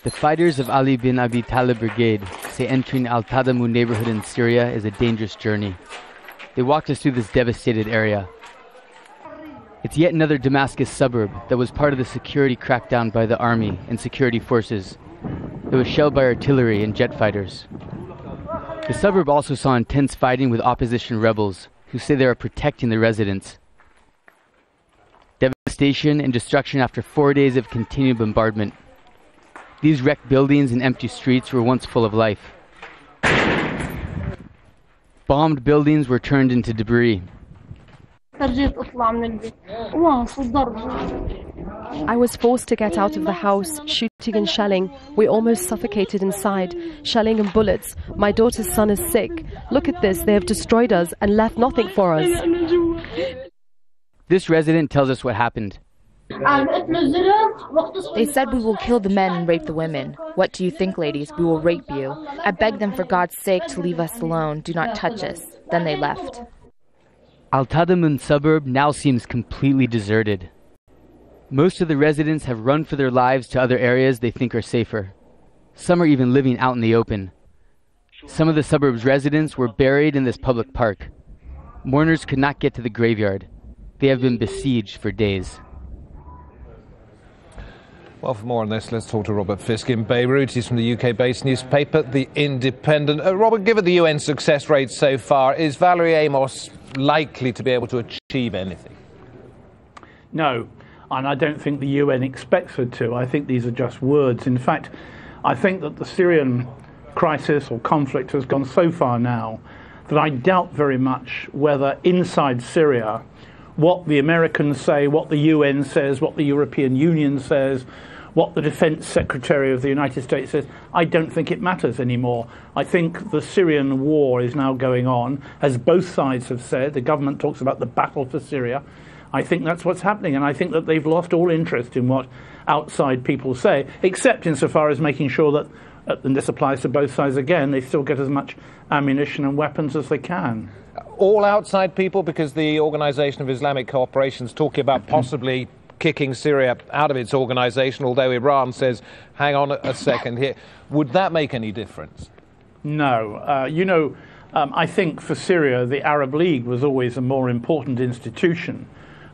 The fighters of Ali bin Abi Talib Brigade say entering Al-Tadamu neighborhood in Syria is a dangerous journey. They walked us through this devastated area. It's yet another Damascus suburb that was part of the security crackdown by the army and security forces. It was shelled by artillery and jet fighters. The suburb also saw intense fighting with opposition rebels who say they are protecting the residents. Devastation and destruction after 4 days of continued bombardment. These wrecked buildings and empty streets were once full of life. Bombed buildings were turned into debris. I was forced to get out of the house, shooting and shelling. We almost suffocated inside, shelling and bullets. My daughter's son is sick. Look at this, they have destroyed us and left nothing for us. This resident tells us what happened. They said we will kill the men and rape the women. What do you think, ladies? We will rape you. I begged them for God's sake to leave us alone. Do not touch us. Then they left. Al-Tadamun suburb now seems completely deserted. Most of the residents have run for their lives to other areas they think are safer. Some are even living out in the open. Some of the suburb's residents were buried in this public park. Mourners could not get to the graveyard. They have been besieged for days. Well, for more on this, let's talk to Robert Fisk in Beirut. He's from the UK-based newspaper, The Independent. Robert, given the UN success rate so far, is Valerie Amos likely to be able to achieve anything? No, and I don't think the UN expects her to. I think these are just words. In fact, I think that the Syrian crisis or conflict has gone so far now that I doubt very much whether inside Syria what the Americans say, what the UN says, what the European Union says, what the Defense Secretary of the United States says, I don't think it matters anymore. I think the Syrian war is now going on, as both sides have said. The government talks about the battle for Syria. I think that's what's happening, and I think that they've lost all interest in what outside people say, except insofar as making sure that, and this applies to both sides again, they still get as much ammunition and weapons as they can. All outside people, because the Organisation of Islamic Cooperation is talking about possibly kicking Syria out of its organisation, although Iran says, hang on a second here. Would that make any difference? No. I think for Syria, the Arab League was always a more important institution,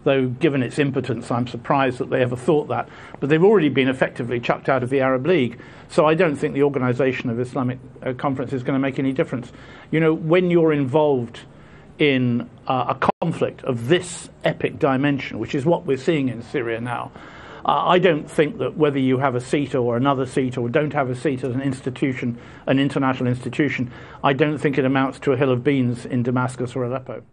though given its impotence, I'm surprised that they ever thought that. But they've already been effectively chucked out of the Arab League. So I don't think the Organisation of Islamic Conference is going to make any difference. When you're involved in a conflict of this epic dimension, which is what we're seeing in Syria now, I don't think that whether you have a seat or another seat or don't have a seat as an institution, an international institution, I don't think it amounts to a hill of beans in Damascus or Aleppo.